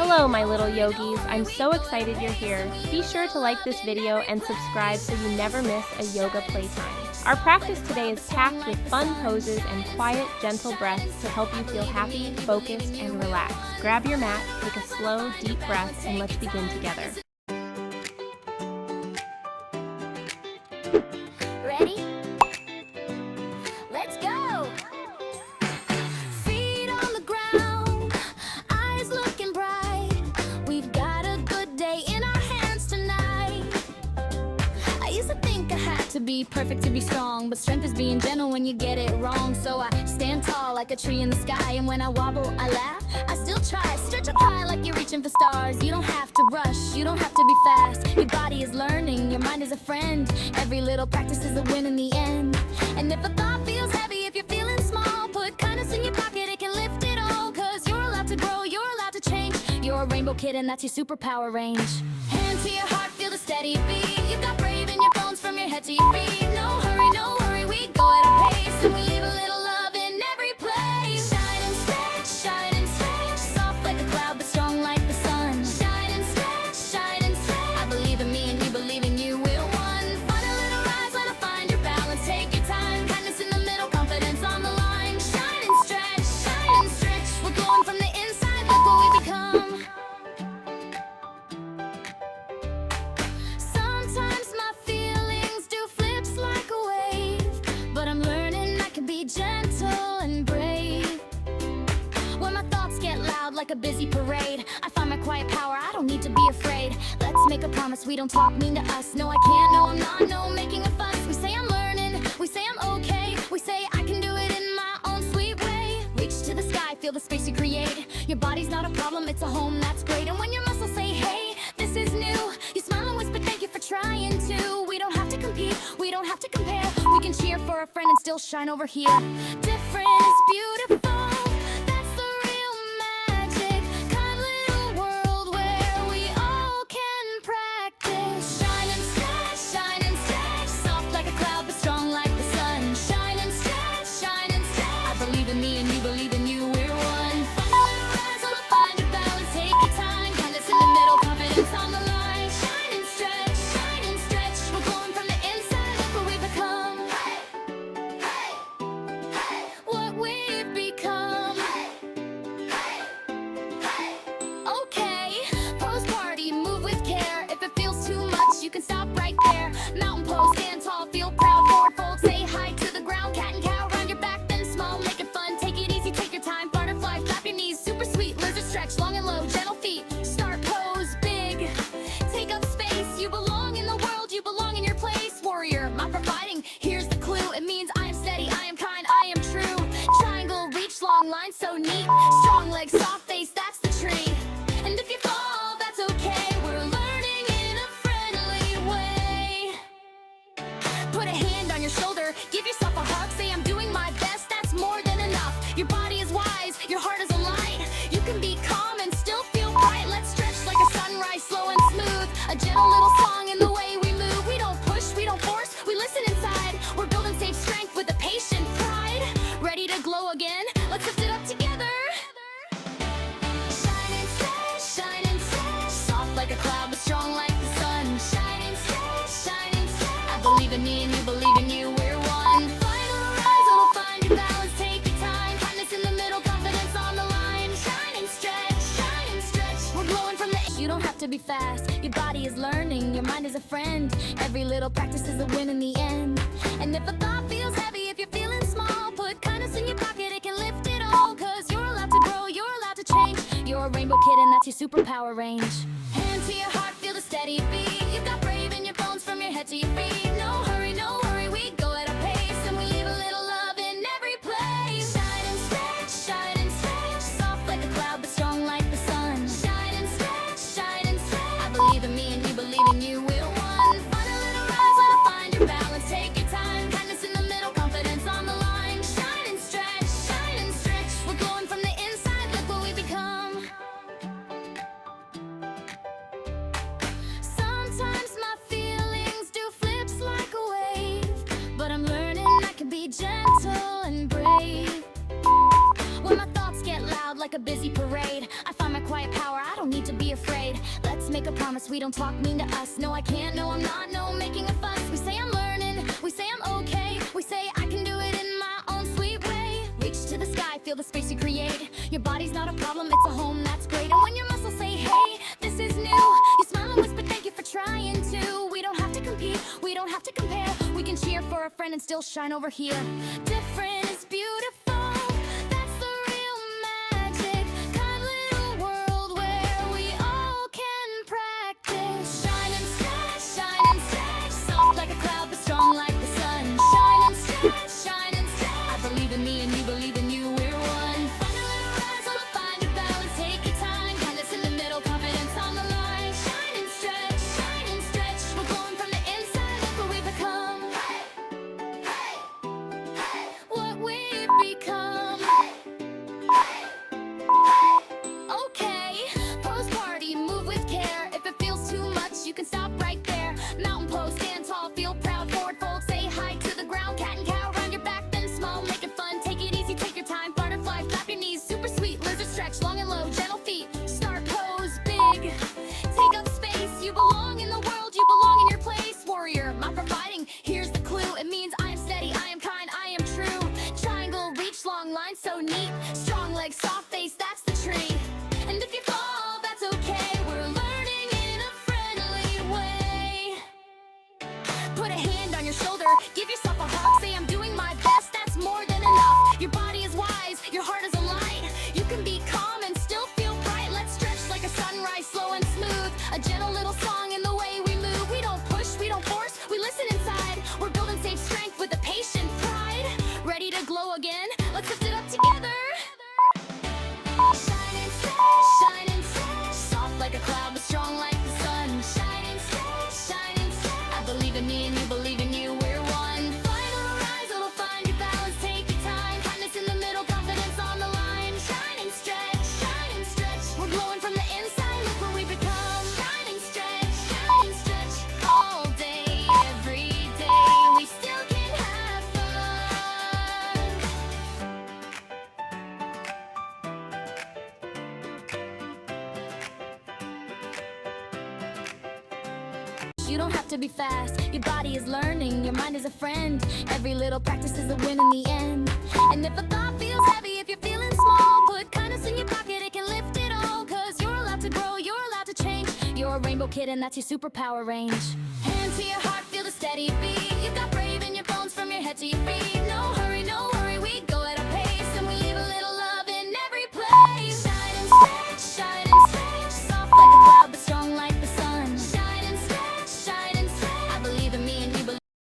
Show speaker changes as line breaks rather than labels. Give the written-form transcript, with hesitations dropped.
Hello, my little yogis. I'm so excited you're here. Be sure to like this video and subscribe so you never miss a yoga playtime. Our practice today is packed with fun poses and quiet, gentle breaths to help you feel happy, focused, and relaxed. Grab your mat, take a slow, deep breath, and let's begin together.
Ready? Let's go! Feet on the ground, eyes looking bright. We've got a good day in our hands tonight. I used to think I had to be perfect to be strong, but strength is being gentle when you get it wrong. So I stand tall like a tree in the sky, and when I wobble, I laugh. I still try, stretch up high like you're reaching for stars. You don't have to rush, you don't have to be fast. Your body is learning, your mind is a friend. Every little practice is a win in the end. And if a thought feels heavy, if you're feeling small, put kindness in your pocket, it can lift it all. Cause you're allowed to grow, you're allowed to change. You're a rainbow kid and that's your superpower range. Hand to your heart, feel the steady beat. You've got brave in your bones from your head to your feet. No hurry, we go at a pace, and we leave a little love in every place. Shine and stretch, soft like a cloud but strong like the sun. Shine and stretch, I believe in me and you believe in you. We're one. Find a little rise, let it find your balance. Take your time, kindness in the middle, confidence on the line. Shine and stretch, we're glowing from the inside, look what we become. Sometimes my feelings do flips like a wave, but I'm learning I can be gentle and brave. When my thoughts get loud like a busy parade, I find my quiet power, I don't need to be afraid. Let's make a promise, we don't talk mean to us. No, I can't, no, I'm not, no making a fuss. We say I'm learning, we say I'm okay. We say I can do it in my own sweet way. Reach to the sky, feel the space you create. Your body's not a problem, it's a home, that's great. And when your muscles say, hey, this is new, you smile and whisper thank you for trying to. We don't have to compete, we don't have to compare. We can cheer for a friend and still shine over here. Different is beautiful, that's the real magic. Kind little world where we all can practice. Shine and stretch, soft like a cloud but strong like the sun. Shine and stretch, I believe in me and you believe in you. We're one. Find a little rise, little find your balance. Take your time, kindness in the middle, confidence on the line. Shine and stretch, we're glowing from the inside, look what we become. What we've become. Okay, pose party, move with care. If it feels too much, you can stop right there. Mountain pose, stand tall, feel proud. Forward fold, say hi to the ground. Cat and cow, round your back, then small, make it fun. Take it easy, take your time. Butterfly, flap your knees, super sweet. Lizard stretch, long and low, gentle feet. Start pose, big. Take up space, you belong in the world, you belong in your place. Warrior, not for fighting, here's the clue. It means I am steady, I am kind, I am true. Triangle, reach, long line, so neat. Strong legs, soft face, that's the tree. And if you fall, that's okay. We're learning in a friendly way. Put a hand on your shoulder, give yourself a hug. Say I'm doing my best, that's more than enough. Your body is wise, your heart is a light. You can be calm and still feel bright. Let's stretch like a sunrise, slow and smooth. A gentle little song in the way we move. We don't push, we don't force, we listen inside. We're building safe strength with a patient pride. Ready to glow again? Let's lift it up together. Shine and stretch, soft like a cloud but strong like the sun. Shine and stretch, I believe in me and you believe in you. We're one. Find a little rise, little find your balance. Take your time, kindness in the middle, confidence on the line. Shine and stretch, we're glowing from the. You don't have to be fast, your body is learning, your mind is a friend. Every little practice is a win in the end. And if a thought feels heavy, if you're feeling small, put kindness in your pocket, it can lift it all. Cause you're allowed to grow, you're allowed to change. You're a rainbow kid and that's your superpower range. Hand to your heart, feel the steady beat. You've got brave in your bones from your head to your feet. No hurry, we go at a pace, and we leave a little love in every place. Shine and stretch, soft like a cloud but strong like the sun. Shine and stretch, I believe in me and you believe in you. We're one. Find a little rise, let it find your balance. Take your time, kindness in the middle, confidence on the line. Shine and stretch, we're glowing from the inside, look what we become. Sometimes my feelings do flips need to be afraid. Let's make a promise we don't talk mean to us. No, I can't, no, I'm not, no making a fuss. We say I'm learning, we say I'm okay. We say I can do it in my own sweet way. Reach to the sky, feel the space you create. Your body's not a problem, it's a home, that's great. And when your muscles say, hey, this is new, you smile and whisper thank you for trying to. We don't have to compete, we don't have to compare. We can cheer for a friend and still shine over here. Different is beautiful, that's the real magic. Kind little world where we all can practice. Shine and stretch, soft like a cloud but strong like the sun. Shine and stretch, I believe in me and you believe in you, we're one. Find a little rise, we'll find your balance, take your time. Kindness in the middle, confidence on the line. Shine and stretch, we're glowing from the inside, look what we become. What we've become. Okay, pose party, move with care. If it feels too much, you can stop right there. Mountain pose, stand tall, feel proud, forward fold, say hi to the ground. Cat and cow, round your back, then small, make it fun. Take it easy, take your time, butterfly, flap your knees, super sweet. Lizard stretch, long and low, gentle feet. Start pose, big, take up space. You belong in the world, you belong in your place. Warrior, not providing, here's the clue. It means I am steady, I am kind, I am true. Triangle, reach, long line, so neat. Strong legs, soft face, that's the tree. And if you fall, that's okay. We're learning in a friendly way. Put a hand on your shoulder, give yourself a hug. Say I'm doing my best, that's more than enough. Your body is wise, your heart is a light. You can be calm and still feel bright. Let's stretch like a sunrise, slow and smooth. A gentle little song in the way we move. We don't push, we don't force, we listen inside. We're building safe strength with a patient pride. Ready to glow again? Let's lift it up together. Shine and stretch, soft like a cloud but strong like the sun. Shine and stretch, I believe in me and you believe in you, we're one. Final rise, it'll find your balance, take your time. Kindness in the middle, confidence on the line. Shine and stretch, we're glowing from the inside, look what we become. Shine and stretch, all day, every day, we still can have fun. You don't have to be fast, your body is learning, your mind is a friend. Every little practice is a win in the end. And if a thought feels heavy, if you're feeling small, put kindness in your pocket, it can lift it all. Cause you're allowed to grow, you're allowed to change. You're a rainbow kid and that's your superpower range. Hand to your heart, feel the steady beat. You've got brave in your bones from your head to your feet. No hurry, no